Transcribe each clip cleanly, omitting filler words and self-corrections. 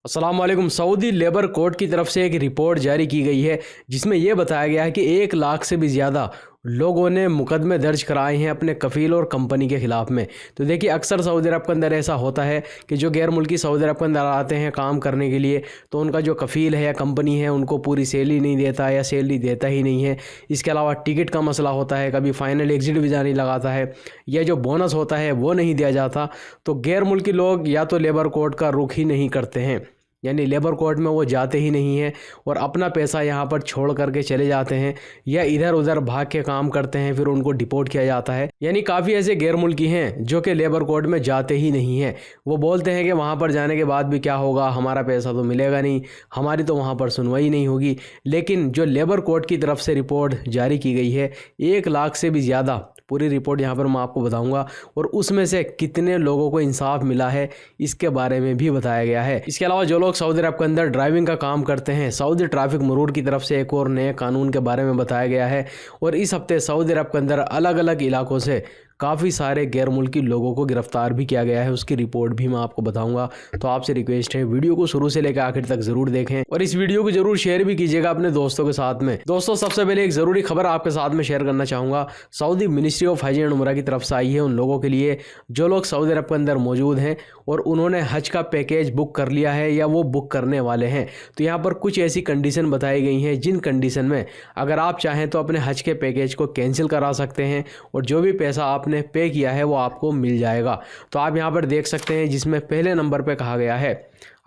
अस्सलाम वालेकुम। Saudi labour court की तरफ से एक रिपोर्ट जारी की गई है जिसमें यह बताया गया है कि 1 लाख से भी ज़्यादा लोगों ने मुकदमे दर्ज कराए हैं अपने कफ़ील और कंपनी के ख़िलाफ़ में। तो देखिए, अक्सर सऊदी अरब के अंदर ऐसा होता है कि जो गैर मुल्की सऊदी अरब के अंदर आते हैं काम करने के लिए, तो उनका जो कफ़ील है या कंपनी है उनको पूरी सैलरी नहीं देता या सैलरी देता ही नहीं है। इसके अलावा टिकट का मसला होता है, कभी फ़ाइनल एग्ज़िट वीज़ा नहीं लगाता है, या जो बोनस होता है वो नहीं दिया जाता। तो गैर मुल्की लोग या तो लेबर कोर्ट का रुख ही नहीं करते हैं, यानी लेबर कोर्ट में वो जाते ही नहीं हैं और अपना पैसा यहाँ पर छोड़ करके चले जाते हैं या इधर उधर भाग के काम करते हैं, फिर उनको डिपोर्ट किया जाता है। यानी काफ़ी ऐसे गैर मुल्की हैं जो कि लेबर कोर्ट में जाते ही नहीं हैं। वो बोलते हैं कि वहाँ पर जाने के बाद भी क्या होगा, हमारा पैसा तो मिलेगा नहीं, हमारी तो वहाँ पर सुनवाई नहीं होगी। लेकिन जो लेबर कोर्ट की तरफ से रिपोर्ट जारी की गई है, 1 लाख से भी ज़्यादा, पूरी रिपोर्ट यहाँ पर मैं आपको बताऊंगा और उसमें से कितने लोगों को इंसाफ मिला है इसके बारे में भी बताया गया है। इसके अलावा जो लोग सऊदी अरब के अंदर ड्राइविंग का काम करते हैं, सऊदी ट्रैफिक मरूर की तरफ से एक और नए कानून के बारे में बताया गया है। और इस हफ्ते सऊदी अरब के अंदर अलग अलग इलाकों से काफ़ी सारे गैर मुल्की लोगों को गिरफ्तार भी किया गया है, उसकी रिपोर्ट भी मैं आपको बताऊंगा। तो आपसे रिक्वेस्ट है, वीडियो को शुरू से लेकर आखिर तक ज़रूर देखें और इस वीडियो को ज़रूर शेयर भी कीजिएगा अपने दोस्तों के साथ में। दोस्तों, सबसे पहले एक ज़रूरी खबर आपके साथ में शेयर करना चाहूँगा। सऊदी मिनिस्ट्री ऑफ हज एंड उमरा की तरफ से आई है उन लोगों के लिए जो लोग सऊदी अरब के अंदर मौजूद हैं और उन्होंने हज का पैकेज बुक कर लिया है या वो बुक करने वाले हैं। तो यहाँ पर कुछ ऐसी कंडीशन बताई गई हैं जिन कंडीशन में अगर आप चाहें तो अपने हज के पैकेज को कैंसिल करा सकते हैं और जो भी पैसा आपने पे किया है वो आपको मिल जाएगा। तो आप यहाँ पर देख सकते हैं जिसमें पहले नंबर पे कहा गया है,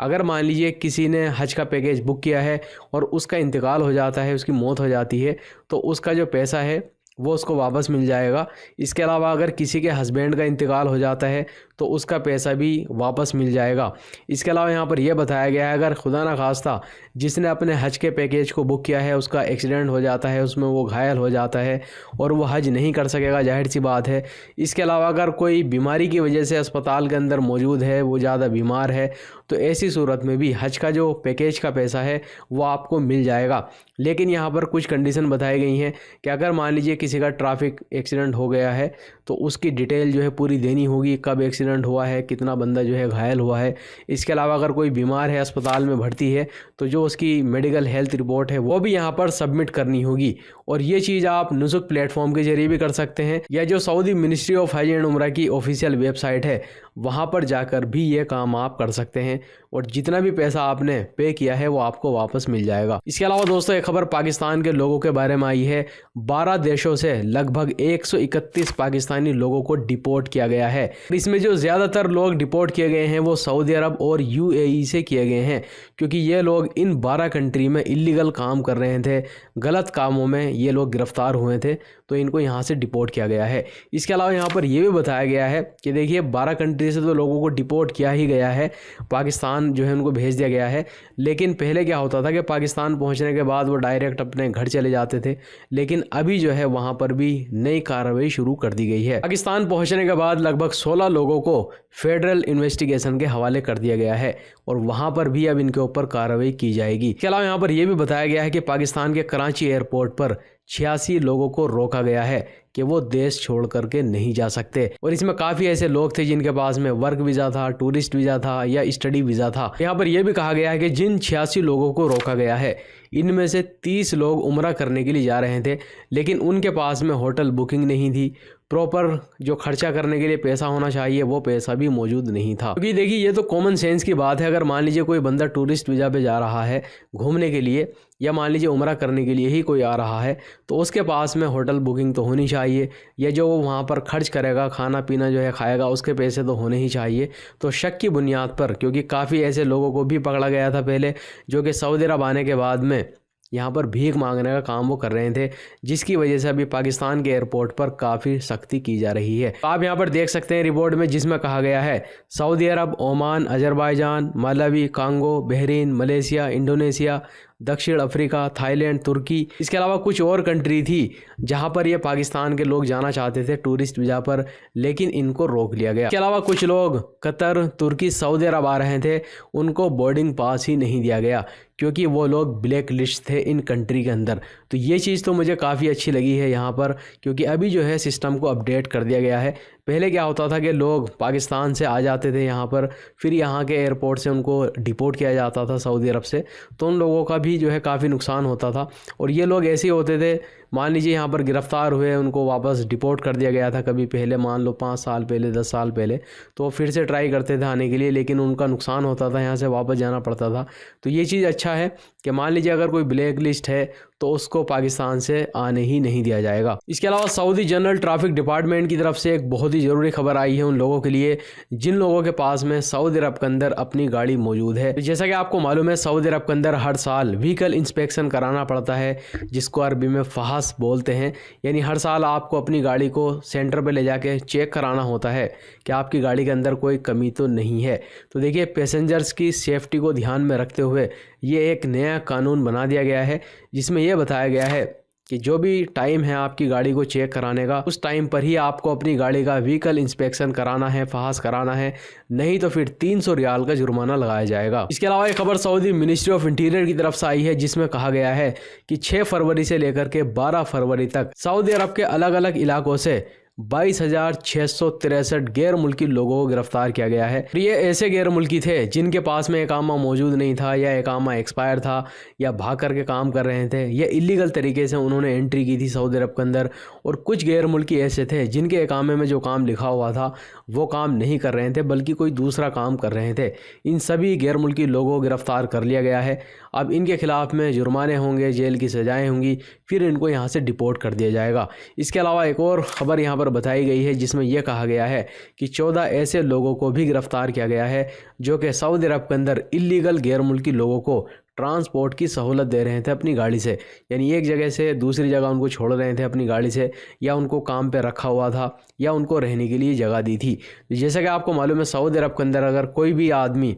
अगर मान लीजिए किसी ने हज का पैकेज बुक किया है और उसका इंतकाल हो जाता है, उसकी मौत हो जाती है, तो उसका जो पैसा है वो उसको वापस मिल जाएगा। इसके अलावा अगर किसी के हस्बैंड का इंतकाल हो जाता है तो उसका पैसा भी वापस मिल जाएगा। इसके अलावा यहाँ पर यह बताया गया है, अगर खुदा ना खास्ता जिसने अपने हज के पैकेज को बुक किया है उसका एक्सीडेंट हो जाता है, उसमें वो घायल हो जाता है और वो हज नहीं कर सकेगा, जाहिर सी बात है। इसके अलावा अगर कोई बीमारी की वजह से अस्पताल के अंदर मौजूद है, वो ज़्यादा बीमार है, तो ऐसी सूरत में भी हज का जो पैकेज का पैसा है वो आपको मिल जाएगा। लेकिन यहाँ पर कुछ कंडीशन बताई गई हैं कि अगर मान लीजिए किसी का ट्रैफिक एक्सीडेंट हो गया है तो उसकी डिटेल जो है पूरी देनी होगी, कब एक्सीडेंट हुआ है, कितना बंदा जो है घायल हुआ है। इसके अलावा अगर कोई बीमार है, अस्पताल में भर्ती है, तो जो उसकी मेडिकल हेल्थ रिपोर्ट है वो भी यहाँ पर सबमिट करनी होगी। और ये चीज़ आप नुज़ुक प्लेटफॉर्म के जरिए भी कर सकते हैं या जो सऊदी मिनिस्ट्री ऑफ हज एंड उमरा की ऑफिशियल वेबसाइट है वहाँ पर जाकर भी ये काम आप कर सकते हैं और जितना भी पैसा आपने पे किया है वो आपको वापस मिल जाएगा। इसके अलावा दोस्तों, एक खबर पाकिस्तान के लोगों के बारे में आई है। 12 देशों से लगभग 131 पाकिस्तानी लोगों को डिपोर्ट किया गया है। इसमें जो ज़्यादातर लोग डिपोर्ट किए गए हैं वो सऊदी अरब और UAE से किए गए हैं, क्योंकि ये लोग इन 12 कंट्री में इलीगल काम कर रहे थे, गलत कामों में ये लोग गिरफ्तार हुए थे, तो इनको यहाँ से डिपोर्ट किया गया है। इसके अलावा यहाँ पर यह भी बताया गया है कि देखिए 12 कंट्री से तो लोगों को डिपोर्ट किया ही गया है, पाकिस्तान जो है उनको भेज दिया गया है। लेकिन पहले क्या होता था कि पाकिस्तान पहुँचने के बाद वो डायरेक्ट अपने घर चले जाते थे, लेकिन अभी जो है वहाँ पर भी नई कार्रवाई शुरू कर दी गई है। पाकिस्तान पहुँचने के बाद लगभग 16 लोगों को फेडरल इन्वेस्टिगेशन के हवाले कर दिया गया है और वहाँ पर भी अब इनके ऊपर कार्रवाई की जाएगी। इसके अलावा यहाँ पर यह भी बताया गया है कि पाकिस्तान के कराची एयरपोर्ट पर 86 लोगों को रोका गया है कि वो देश छोड़ करके नहीं जा सकते। और इसमें काफ़ी ऐसे लोग थे जिनके पास में वर्क वीज़ा था, टूरिस्ट वीज़ा था या स्टडी वीज़ा था। यहाँ पर यह भी कहा गया है कि जिन 86 लोगों को रोका गया है इनमें से 30 लोग उम्रा करने के लिए जा रहे थे, लेकिन उनके पास में होटल बुकिंग नहीं थी, प्रॉपर जो खर्चा करने के लिए पैसा होना चाहिए वो पैसा भी मौजूद नहीं था। क्योंकि देखिए ये तो कॉमन सेंस की बात है, अगर मान लीजिए कोई बंदा टूरिस्ट वीज़ा पे जा रहा है घूमने के लिए या मान लीजिए उम्रा करने के लिए ही कोई आ रहा है, तो उसके पास में होटल बुकिंग तो होनी चाहिए, या जो वो वहाँ पर खर्च करेगा, खाना पीना जो है खाएगा, उसके पैसे तो होने ही चाहिए। तो शक की बुनियाद पर, क्योंकि काफ़ी ऐसे लोगों को भी पकड़ा गया था पहले जो कि सऊदी अरब आने के बाद में यहाँ पर भीख मांगने का काम वो कर रहे थे, जिसकी वजह से अभी पाकिस्तान के एयरपोर्ट पर काफ़ी सख्ती की जा रही है। तो आप यहाँ पर देख सकते हैं रिपोर्ट में, जिसमें कहा गया है Saudi Arab, Oman, Azerbaijan, Malawi, Congo, Bahrain, Malaysia, Indonesia, दक्षिण अफ्रीका, थाईलैंड, तुर्की, इसके अलावा कुछ और कंट्री थी जहां पर ये पाकिस्तान के लोग जाना चाहते थे टूरिस्ट वीज़ा पर, लेकिन इनको रोक लिया गया। इसके अलावा कुछ लोग कतर, तुर्की, सऊदी अरब आ रहे थे, उनको बोर्डिंग पास ही नहीं दिया गया क्योंकि वो लोग ब्लैक लिस्ट थे इन कंट्री के अंदर। तो ये चीज़ तो मुझे काफ़ी अच्छी लगी है यहाँ पर, क्योंकि अभी जो है सिस्टम को अपडेट कर दिया गया है। पहले क्या होता था कि लोग पाकिस्तान से आ जाते थे यहाँ पर, फिर यहाँ के एयरपोर्ट से उनको डिपोर्ट किया जाता था सऊदी अरब से, तो उन लोगों का भी जो है काफ़ी नुकसान होता था। और ये लोग ऐसे होते थे, मान लीजिए यहाँ पर गिरफ़्तार हुए, उनको वापस डिपोर्ट कर दिया गया था कभी पहले, मान लो 5 साल पहले 10 साल पहले, तो फिर से ट्राई करते थे आने के लिए, लेकिन उनका नुकसान होता था, यहाँ से वापस जाना पड़ता था। तो ये चीज़ अच्छा है कि मान लीजिए अगर कोई ब्लैक लिस्ट है तो उसको पाकिस्तान से आने ही नहीं दिया जाएगा। इसके अलावा सऊदी जनरल ट्रैफिक डिपार्टमेंट की तरफ से एक बहुत ही ज़रूरी खबर आई है उन लोगों के लिए जिन लोगों के पास में सऊदी अरब के अंदर अपनी गाड़ी मौजूद है। तो जैसा कि आपको मालूम है, सऊदी अरब के अंदर हर साल व्हीकल इंस्पेक्शन कराना पड़ता है, जिसको अरबी में फ़हास बोलते हैं। यानी हर साल आपको अपनी गाड़ी को सेंटर पर ले जाके चेक कराना होता है कि आपकी गाड़ी के अंदर कोई कमी तो नहीं है। तो देखिए, पैसेंजर्स की सेफ्टी को ध्यान में रखते हुए ये एक नया कानून बना दिया गया है, जिसमें यह बताया गया है कि जो भी टाइम है आपकी गाड़ी को चेक कराने का, उस टाइम पर ही आपको अपनी गाड़ी का व्हीकल इंस्पेक्शन कराना है, फ़हास कराना है, नहीं तो फिर 300 रियाल का जुर्माना लगाया जाएगा। इसके अलावा एक खबर सऊदी मिनिस्ट्री ऑफ इंटीरियर की तरफ से आई है, जिसमें कहा गया है कि 6 फरवरी से लेकर के 12 फरवरी तक सऊदी अरब के अलग अलग इलाकों से 22,663 गैर मुल्की लोगों को गिरफ्तार किया गया है। ये ऐसे गैर मुल्की थे जिनके पास में इकामा मौजूद नहीं था, या इकामा एक्सपायर था, या भाग करके काम कर रहे थे, या इलीगल तरीके से उन्होंने एंट्री की थी सऊदी अरब के अंदर। और कुछ गैर मुल्की ऐसे थे जिनके इकामे में जो काम लिखा हुआ था वो काम नहीं कर रहे थे, बल्कि कोई दूसरा काम कर रहे थे। इन सभी गैर मुल्की लोगों को गिरफ्तार कर लिया गया है। अब इनके खिलाफ में जुर्माने होंगे, जेल की सजाएं होंगी, फिर इनको यहाँ से डिपोर्ट कर दिया जाएगा। इसके अलावा एक और ख़बर यहाँ पर बताई गई है, जिसमें यह कहा गया है कि 14 ऐसे लोगों को भी गिरफ्तार किया गया है जो कि सऊदी अरब के अंदर इलीगल गैर मुल्की लोगों को ट्रांसपोर्ट की सहूलत दे रहे थे अपनी गाड़ी से। यानी एक जगह से दूसरी जगह उनको छोड़ रहे थे अपनी गाड़ी से, या उनको काम पे रखा हुआ था, या उनको रहने के लिए जगह दी थी। जैसा कि आपको मालूम है, सऊदी अरब के अंदर अगर कोई भी आदमी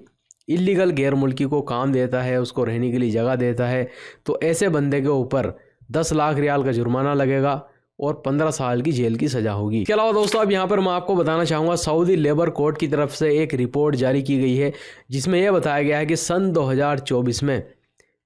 इलीगल गैर मुल्की को काम देता है, उसको रहने के लिए जगह देता है, तो ऐसे बंदे के ऊपर 10 लाख रियाल का जुर्माना लगेगा और 15 साल की जेल की सज़ा होगी। इसके अलावा दोस्तों, अब यहाँ पर मैं आपको बताना चाहूँगा, सऊदी लेबर कोर्ट की तरफ से एक रिपोर्ट जारी की गई है, जिसमें यह बताया गया है कि सन 2024 में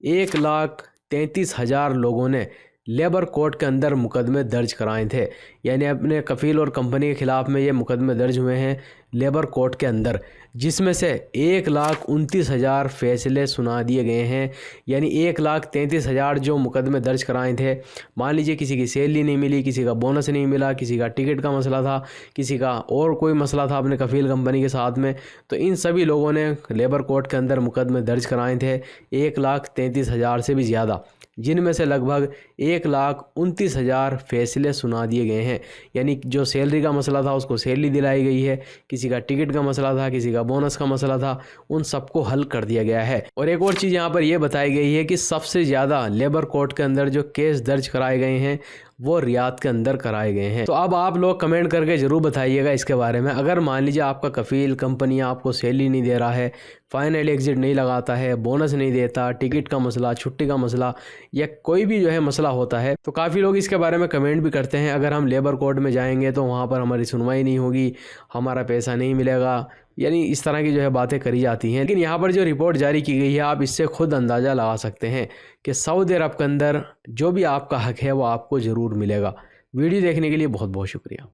1,33,000 लोगों ने लेबर कोर्ट के अंदर मुकदमे दर्ज कराए थे। यानी अपने कफ़ील और कंपनी के ख़िलाफ़ में ये मुकदमे दर्ज हुए हैं लेबर कोर्ट के अंदर, जिसमें से 1,29,000 फ़ैसले सुना दिए गए हैं। यानी 1,33,000 जो मुकदमे दर्ज कराए थे, मान लीजिए किसी की सैलरी नहीं मिली, किसी का बोनस नहीं मिला, किसी का टिकट का मसला था, किसी का और कोई मसला था अपने कफ़ील कंपनी के साथ में, तो इन सभी लोगों ने लेबर कोर्ट के अंदर मुकदमे दर्ज कराए थे 1,33,000 से भी ज़्यादा, जिनमें से लगभग 1,29,000 फ़ैसले सुना दिए गए हैं। यानी जो सैलरी का मसला था उसको सैलरी दिलाई गई है, किसी का टिकट का मसला था, किसी का बोनस का मसला था, उन सबको हल कर दिया गया है। और एक और चीज़ यहाँ पर यह बताई गई है कि सबसे ज़्यादा लेबर कोर्ट के अंदर जो केस दर्ज कराए गए हैं वो रियाद के अंदर कराए गए हैं। तो अब आप लोग कमेंट करके ज़रूर बताइएगा इसके बारे में। अगर मान लीजिए आपका कफ़ील कंपनी आपको सैलरी नहीं दे रहा है, फाइनल एग्जिट नहीं लगाता है, बोनस नहीं देता, टिकट का मसला, छुट्टी का मसला, या कोई भी जो है मसला होता है, तो काफ़ी लोग इसके बारे में कमेंट भी करते हैं अगर हम लेबर कोर्ट में जाएंगे तो वहाँ पर हमारी सुनवाई नहीं होगी, हमारा पैसा नहीं मिलेगा, यानी इस तरह की जो है बातें करी जाती हैं। लेकिन यहाँ पर जो रिपोर्ट जारी की गई है, आप इससे खुद अंदाज़ा लगा सकते हैं कि सऊदी अरब के अंदर जो भी आपका हक है वो आपको ज़रूर मिलेगा। वीडियो देखने के लिए बहुत बहुत शुक्रिया।